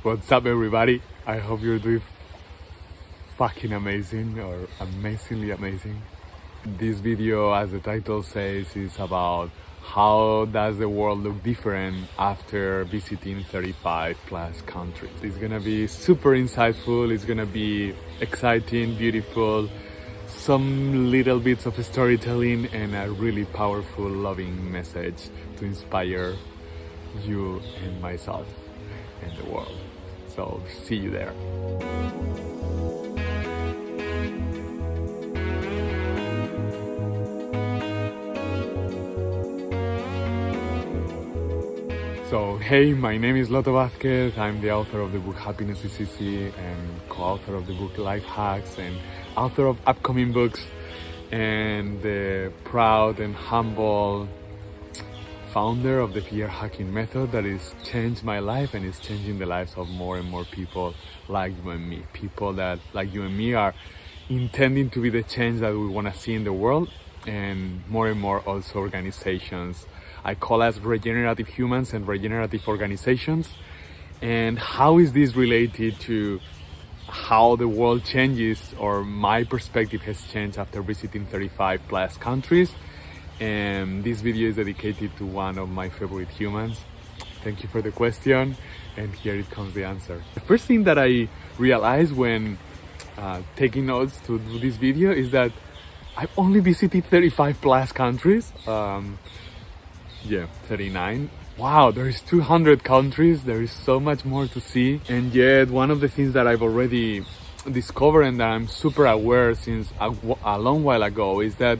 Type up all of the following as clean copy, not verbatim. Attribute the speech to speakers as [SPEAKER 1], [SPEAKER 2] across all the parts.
[SPEAKER 1] What's up, everybody? I hope you're doing fucking amazing or amazingly amazing. This video, as the title says, is about how does the world look different after visiting 35 plus countries. It's gonna be super insightful, it's gonna be exciting, beautiful, some little bits of storytelling, and a really powerful, loving message to inspire you and myself and the world. So see you there. So hey, my name is Loto Vázquez. I'm the author of the book Happiness is Easy and co-author of the book Life Hacks and author of upcoming books, and the proud and humble founder of the FearHacking Method that has changed my life and is changing the lives of more and more people like you and me. People that, like you and me, are intending to be the change that we want to see in the world, and more also organizations. I call us regenerative humans and regenerative organizations. And how is this related to how the world changes, or my perspective has changed after visiting 35 plus countries? And this video is dedicated to one of my favorite humans. Thank you for the question, and here it comes the answer. The first thing that I realized when taking notes to do this video is that I've only visited 35 plus countries. 39. Wow, there is 200 countries. There is so much more to see. And yet one of the things that I've already discovered and that I'm super aware since a long while ago is that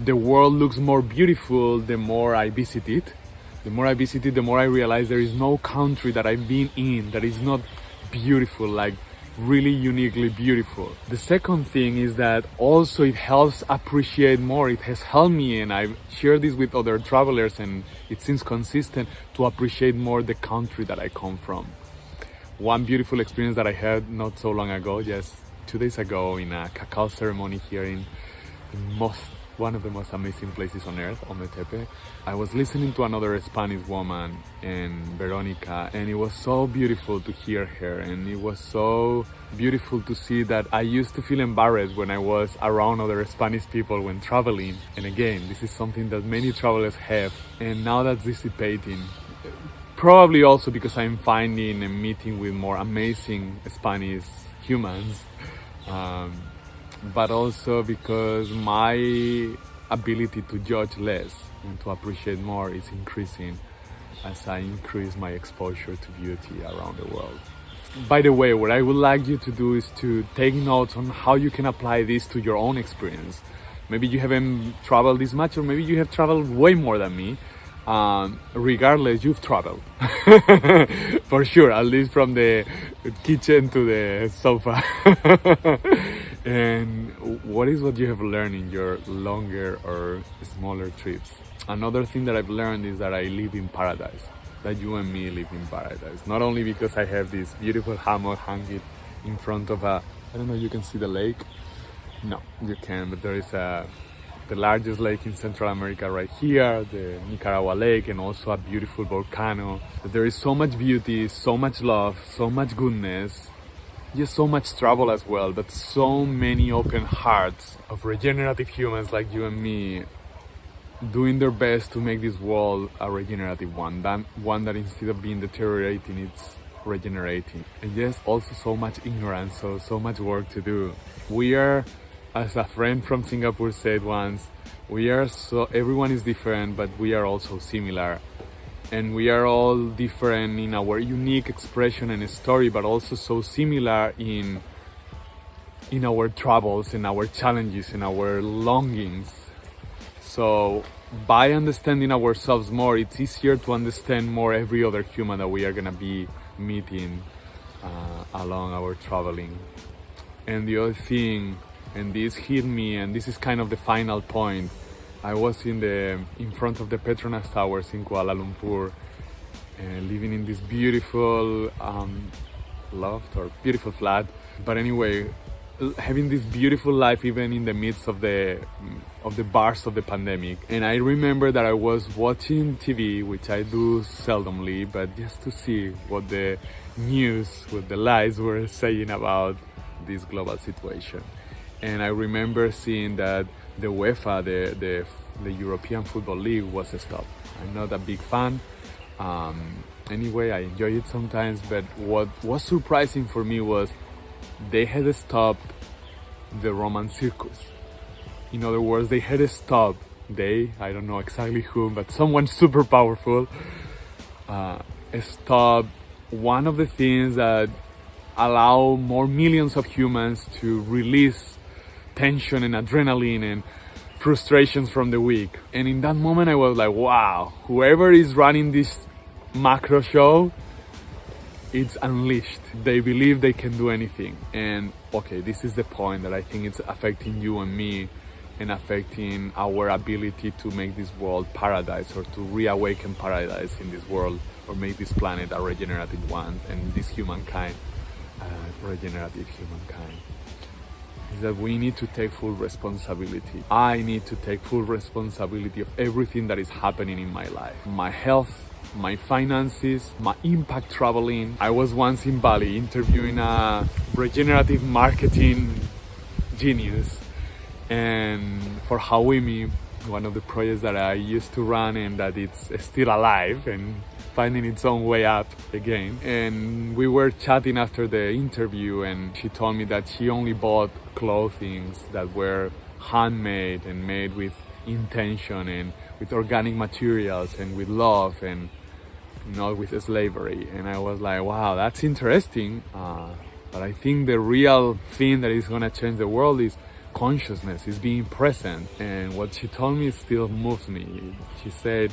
[SPEAKER 1] the world looks more beautiful the more I visit it. The more I visit it, the more I realize there is no country that I've been in that is not beautiful, like really uniquely beautiful. The second thing is that also it helps appreciate more. It has helped me, and I've shared this with other travelers, and it seems consistent, to appreciate more the country that I come from. One beautiful experience that I had not so long ago, just 2 days ago, in a cacao ceremony here in one of the most amazing places on earth, Ometepe. I was listening to another Spanish woman, and Veronica, and it was so beautiful to hear her, and it was so beautiful to see that I used to feel embarrassed when I was around other Spanish people when traveling. And again, this is something that many travelers have, and now that's dissipating. Probably also because I'm finding and meeting with more amazing Spanish humans, but also because my ability to judge less and to appreciate more is increasing as I increase my exposure to beauty around the world. By the way, what I would like you to do is to take notes on how you can apply this to your own experience. Maybe you haven't traveled this much, or maybe you have traveled way more than me. Regardless, you've traveled for sure, at least from the kitchen to the sofa. And what you have learned in your longer or smaller trips? Another thing that I've learned is that I live in paradise, that you and me live in paradise. Not only because I have this beautiful hammock hanging in front of I don't know, you can see the lake? No, you can, but there is the largest lake in Central America right here, the Nicaragua Lake, and also a beautiful volcano. There is so much beauty, so much love, so much goodness, just so much trouble as well, but so many open hearts of regenerative humans like you and me doing their best to make this world a regenerative one, one that instead of being deteriorating, it's regenerating. And yes, also so much ignorance, so much work to do. We are, as a friend from Singapore said once, everyone is different, but we are also similar. And we are all different in our unique expression and story, but also so similar in our troubles and our challenges and our longings. So by understanding ourselves more, it's easier to understand more every other human that we are gonna be meeting along our traveling. And the other thing, and this hit me, and this is kind of the final point, I was in front of the Petronas Towers in Kuala Lumpur, living in this beautiful loft or beautiful flat. But anyway, having this beautiful life even in the midst of the bars of the pandemic. And I remember that I was watching TV, which I do seldomly, but just to see what the news, what the lies were saying about this global situation. And I remember seeing that the UEFA, the European Football League, was stopped. I'm not a big fan. Anyway, I enjoy it sometimes, but what was surprising for me was they had stopped the Roman circus. In other words, they had stopped, I don't know exactly who, but someone super powerful, stopped one of the things that allow more millions of humans to release tension and adrenaline and frustrations from the week. And in that moment I was like, wow, whoever is running this macro show, it's unleashed. They believe they can do anything. And okay, this is the point that I think it's affecting you and me and affecting our ability to make this world paradise, or to reawaken paradise in this world, or make this planet a regenerative one, and this humankind regenerative humankind, is that we need to take full responsibility. I need to take full responsibility of everything that is happening in my life. My health, my finances, my impact traveling. I was once in Bali interviewing a regenerative marketing genius, and for Hawimi, one of the projects that I used to run and that it's still alive and finding its own way up again. And we were chatting after the interview, and she told me that she only bought clothing that were handmade and made with intention and with organic materials and with love and not with slavery. And I was like, wow, that's interesting. But I think the real thing that is gonna change the world is consciousness, is being present. And what she told me still moves me. She said,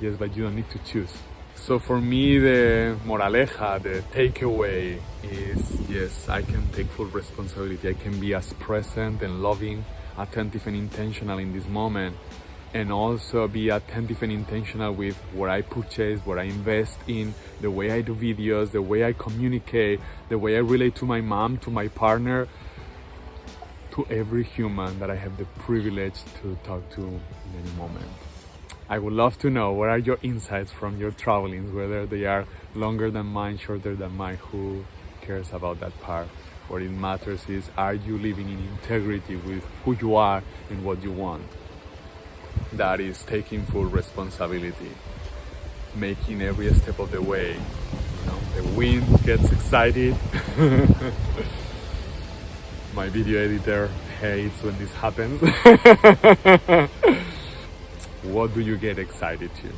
[SPEAKER 1] yes, but you don't need to choose. So for me, the moraleja, the takeaway is, yes, I can take full responsibility. I can be as present and loving, attentive and intentional in this moment, and also be attentive and intentional with what I purchase, what I invest in, the way I do videos, the way I communicate, the way I relate to my mom, to my partner, to every human that I have the privilege to talk to in any moment. I would love to know, what are your insights from your travelings, whether they are longer than mine, shorter than mine. Who cares about that part? What it matters is, are you living in integrity with who you are and what you want? That is taking full responsibility, making every step of the way. You know, the wind gets excited. My video editor hates when this happens. What do you get excited to?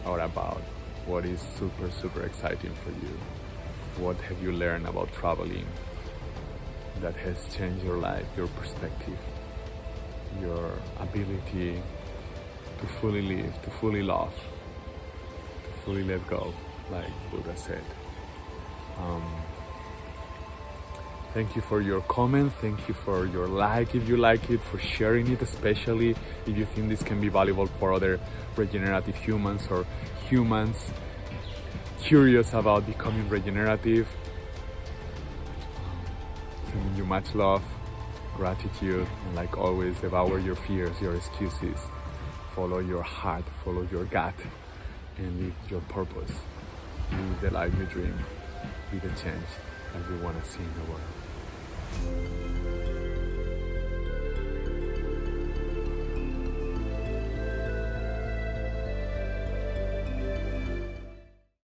[SPEAKER 1] Or about? What is super, super exciting for you? What have you learned about traveling that has changed your life, your perspective, your ability to fully live, to fully love, to fully let go, like Buddha said? Thank you for your comment, thank you for your like if you like it, for sharing it, especially if you think this can be valuable for other regenerative humans or humans curious about becoming regenerative. Sending you much love, gratitude, and like always, devour your fears, your excuses. Follow your heart, follow your gut, and live your purpose. Live the life you dream. Be the change that we want to see in the world.